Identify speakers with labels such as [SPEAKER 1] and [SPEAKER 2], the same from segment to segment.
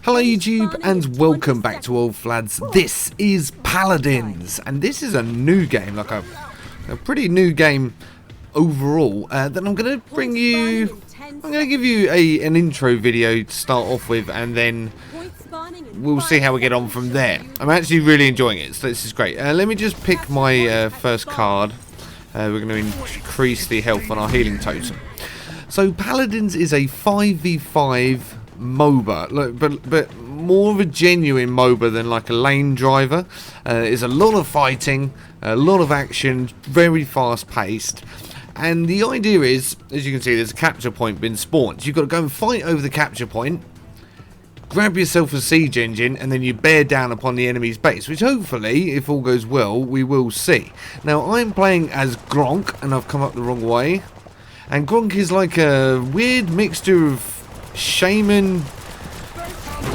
[SPEAKER 1] Hello YouTube and welcome back to old Flads. This is Paladins and this is a new game, like a pretty new game overall that I'm going to bring you. I'm going to give you an intro video to start off with, and then we'll see how we get on from there. I'm actually really enjoying it, so this is great. Let me just pick my first card. We're going to increase the health on our healing totem. So Paladins is a 5v5 MOBA, but more of a genuine MOBA than like a lane driver. There's a lot of fighting, a lot of action, very fast paced. And the idea is, as you can see, there's a capture point being spawned. You've got to go and fight over the capture point, grab yourself a siege engine, and then you bear down upon the enemy's base, which hopefully, if all goes well, we will see. Now, I'm playing as Gronk, and I've come up the wrong way. And Gronk is like a weird mixture of shaman,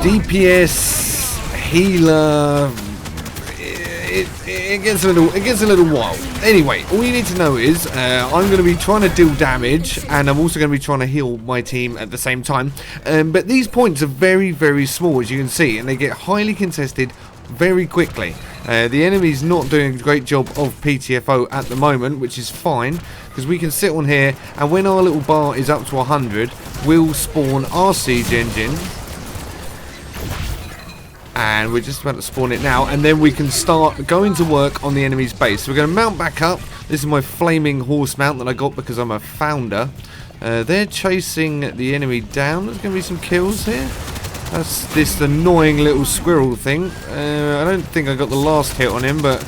[SPEAKER 1] DPS, healer. It gets a little wild. Anyway, all you need to know is I'm going to be trying to deal damage, and I'm also going to be trying to heal my team at the same time. But these points are very, very small, as you can see, and they get highly contested very quickly. The enemy's not doing a great job of PTFO at the moment, which is fine, because we can sit on here, and when our little bar is up to 100, we'll spawn our siege engine. And we're just about to spawn it now, and then we can start going to work on the enemy's base. So we're going to mount back up. This is my flaming horse mount that I got because I'm a founder. They're chasing the enemy down. There's going to be some kills here. That's this annoying little squirrel thing. I don't think I got the last hit on him, but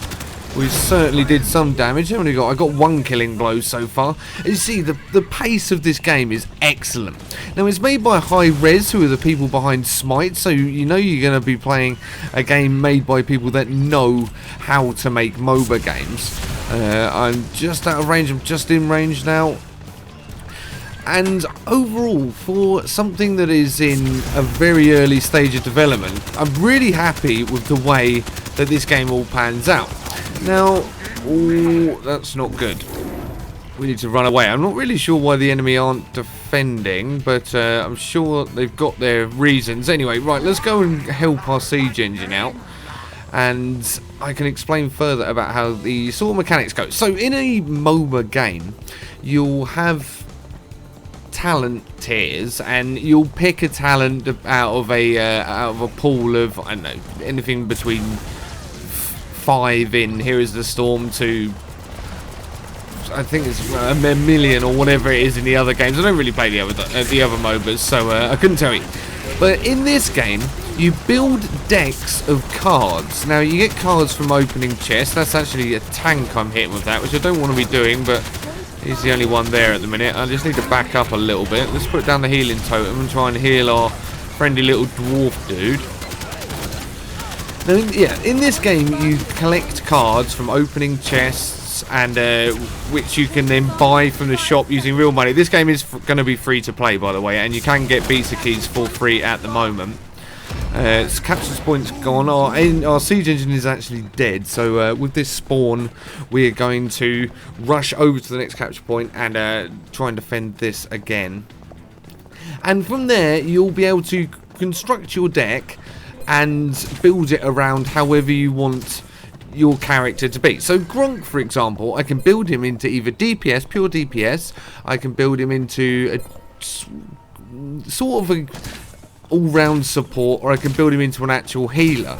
[SPEAKER 1] we certainly did some damage. I got one killing blow so far. As you see, the pace of this game is excellent. Now, it's made by Hi-Rez, who are the people behind Smite, so you know you're going to be playing a game made by people that know how to make MOBA games. I'm just out of range. I'm just in range now. And overall, for something that is in a very early stage of development, I'm really happy with the way that this game all pans out. Now, that's not good. We need to run away. I'm not really sure why the enemy aren't defending, but I'm sure they've got their reasons. Anyway, right, let's go and help our siege engine out. And I can explain further about how the sort of mechanics go. So, in a MOBA game, you'll have talent tiers, and you'll pick a talent out of a pool of, I don't know, anything between 5 in Here Is the Storm to, I think it's a million or whatever it is in the other games. I don't really play the other MOBAs, so I couldn't tell you. But in this game, you build decks of cards. Now, you get cards from opening chests. That's actually a tank I'm hitting with that, which I don't want to be doing, but he's the only one there at the minute. I just need to back up a little bit. Let's put down the healing totem and try and heal our friendly little dwarf dude. Now, yeah, in this game you collect cards from opening chests, and which you can then buy from the shop using real money. This game is going to be free to play, by the way, and you can get beta keys for free at the moment. Capture point's gone. Our siege engine is actually dead, so with this spawn we are going to rush over to the next capture point and try and defend this again. And from there you'll be able to construct your deck and build it around however you want your character to be. So Gronk, for example, I can build him into either DPS, pure DPS. I can build him into a sort of a all-round support, or I can build him into an actual healer.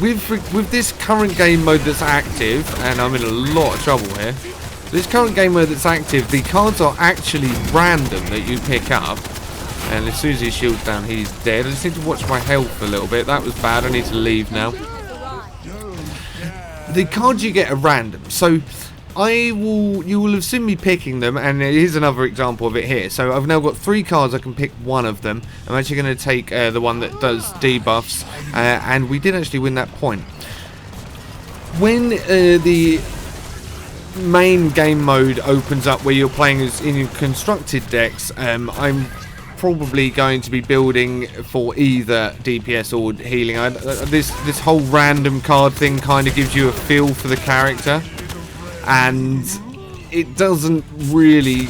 [SPEAKER 1] With this current game mode that's active, and I'm in a lot of trouble here. This current game mode that's active, the cards are actually random that you pick up. And as soon as his shield's down, he's dead. I just need to watch my health a little bit. That was bad. I need to leave now. The cards you get are random. So you will have seen me picking them, and here's another example of it here. So I've now got 3 cards. I can pick one of them. I'm actually going to take the one that does debuffs, and we did actually win that point. When the main game mode opens up, where you're playing as in constructed decks, I'm probably going to be building for either DPS or healing. This whole random card thing kind of gives you a feel for the character, and it doesn't really,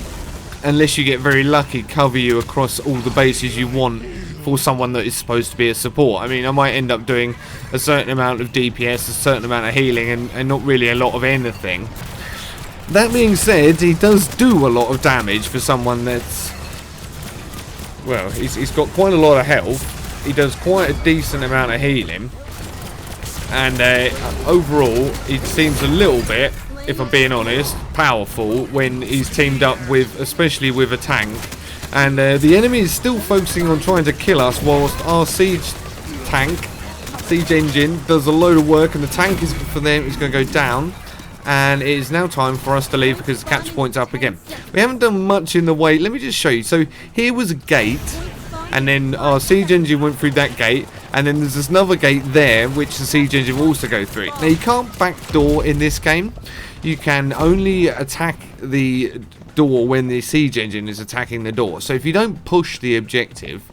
[SPEAKER 1] unless you get very lucky, cover you across all the bases you want for someone that is supposed to be a support. I mean, I might end up doing a certain amount of DPS, a certain amount of healing, and not really a lot of anything. That being said, he does do a lot of damage for someone that's... Well, he's got quite a lot of health. He does quite a decent amount of healing. And overall, he seems a little bit, if I'm being honest, powerful when he's teamed up with, especially with a tank. And the enemy is still focusing on trying to kill us, whilst our siege engine does a load of work, and the tank is for them is going to go down. And it is now time for us to leave because the capture point's up again. We haven't done much in the way. Let me just show you. So here was a gate, and then our siege engine went through that gate, and then there's another gate there which the siege engine will also go through. Now you can't backdoor in this game. You can only attack the door when the siege engine is attacking the door. So if you don't push the objective,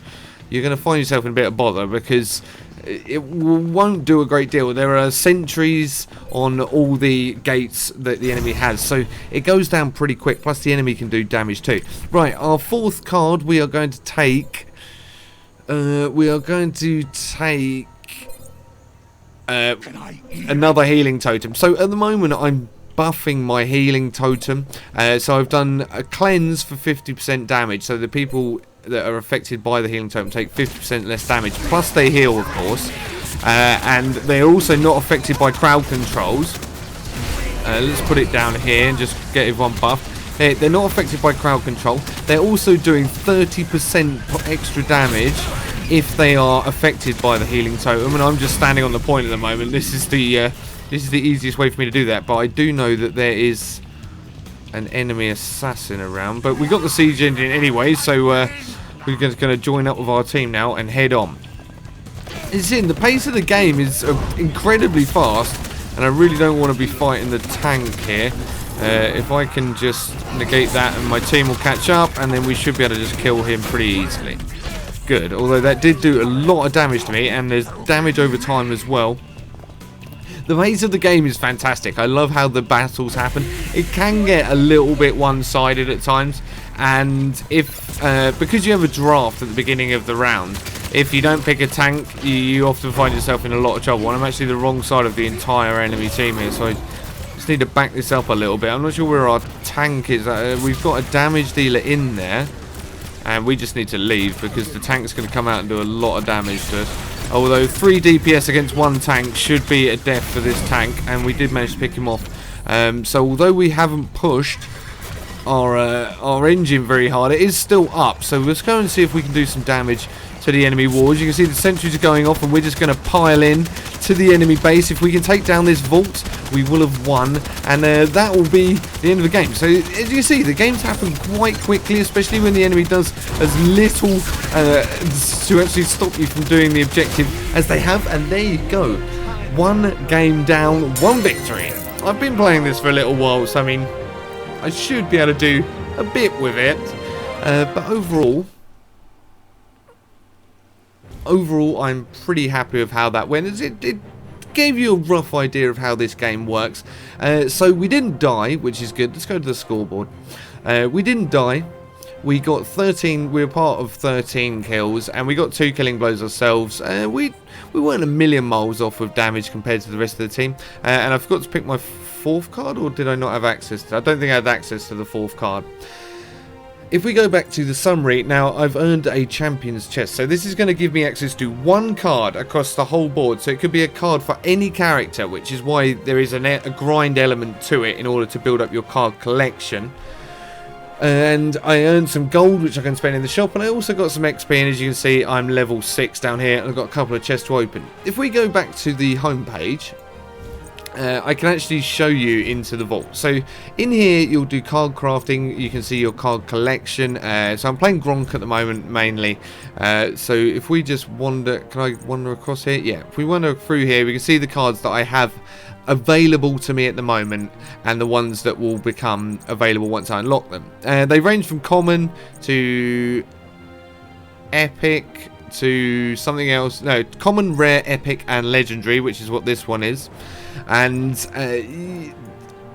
[SPEAKER 1] you're going to find yourself in a bit of bother, because it won't do a great deal. There are sentries on all the gates that the enemy has, so it goes down pretty quick, plus the enemy can do damage too. Right, our 4th card we are going to take another healing totem. So at the moment I'm buffing my healing totem, so I've done a cleanse for 50% damage, so the people that are affected by the healing totem take 50% less damage, plus they heal, of course, and they're also not affected by crowd controls. Let's put it down here and just get everyone buffed. They're not affected by crowd control. They're also doing 30% extra damage if they are affected by the healing totem, and I'm just standing on the point at the moment. This is the easiest way for me to do that, but I do know that there is an enemy assassin around, but we got the siege engine anyway, so we're going to join up with our team now and head on. The pace of the game is incredibly fast, and I really don't want to be fighting the tank here. If I can just negate that, and my team will catch up, and then we should be able to just kill him pretty easily. Good, although that did do a lot of damage to me, and there's damage over time as well. The pace of the game is fantastic. I love how the battles happen. It can get a little bit one-sided at times, and if because you have a draft at the beginning of the round, if you don't pick a tank, you often find yourself in a lot of trouble. And I'm actually the wrong side of the entire enemy team here, so I just need to back this up a little bit. I'm not sure where our tank is. We've got a damage dealer in there, and we just need to leave because the tank's going to come out and do a lot of damage to us. Although 3 DPS against 1 tank should be a death for this tank, and we did manage to pick him off. So although we haven't pushed our engine very hard, it is still up. So let's go and see if we can do some damage to the enemy walls. You can see the sentries are going off, and we're just going to pile in to the enemy base. If we can take down this vault, we will have won, and that will be the end of the game. So as you see, the games happen quite quickly, especially when the enemy does as little to actually stop you from doing the objective as they have. And there you go, 1 game down, 1 victory. I've been playing this for a little while, so I mean, I should be able to do a bit with it, but overall I'm pretty happy with how that went. It gave you a rough idea of how this game works. So we didn't die, which is good. Let's go to the scoreboard. We didn't die. We got 13. We were part of 13 kills, and we got 2 killing blows ourselves. We weren't a million miles off with damage compared to the rest of the team. And I forgot to pick my 4th card, or did I not have access to? I don't think I had access to the 4th card. If we go back to the summary, now I've earned a champion's chest. So this is going to give me access to 1 card across the whole board. So it could be a card for any character, which is why there is a grind element to it in order to build up your card collection. And I earned some gold, which I can spend in the shop. And I also got some XP, and as you can see, I'm level 6 down here. And I've got a couple of chests to open. If we go back to the home page, I can actually show you into the vault. So in here you'll do card crafting, you can see your card collection. So I'm playing Gronk at the moment mainly. So if we just wander, can I wander across here? Yeah, if we wander through here, we can see the cards that I have available to me at the moment, and the ones that will become available once I unlock them. They range from common to epic to something else. No, common, rare, epic, and legendary, which is what this one is. And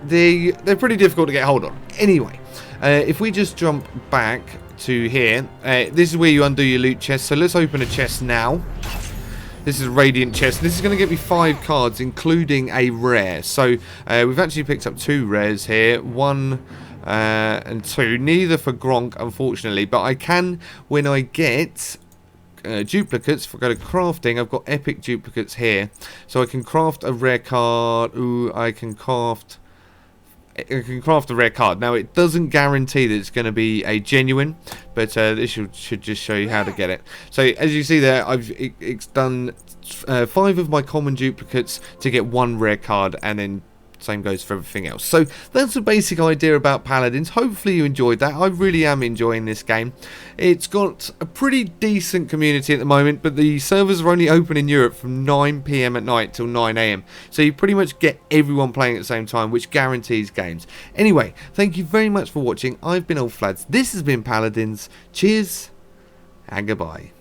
[SPEAKER 1] they're pretty difficult to get hold of. Anyway, if we just jump back to here. This is where you undo your loot chest. So let's open a chest now. This is a Radiant chest. This is going to get me 5 cards, including a rare. So we've actually picked up 2 rares here. 1 and 2. Neither for Gronk, unfortunately. But I can, when I get duplicates, if I go to crafting, I've got epic duplicates here. So I can craft a rare card. Ooh, I can craft a rare card. Now, it doesn't guarantee that it's going to be a genuine, but this should just show you how to get it. So, as you see there, it's done 5 of my common duplicates to get 1 rare card, and then same goes for everything else. So that's a basic idea about Paladins. Hopefully you enjoyed that. I really am enjoying this game. It's got a pretty decent community at the moment, but the servers are only open in Europe from 9 PM at night till 9 AM. So you pretty much get everyone playing at the same time, which guarantees games. Anyway, thank you very much for watching. I've been Flads. This has been Paladins. Cheers and goodbye.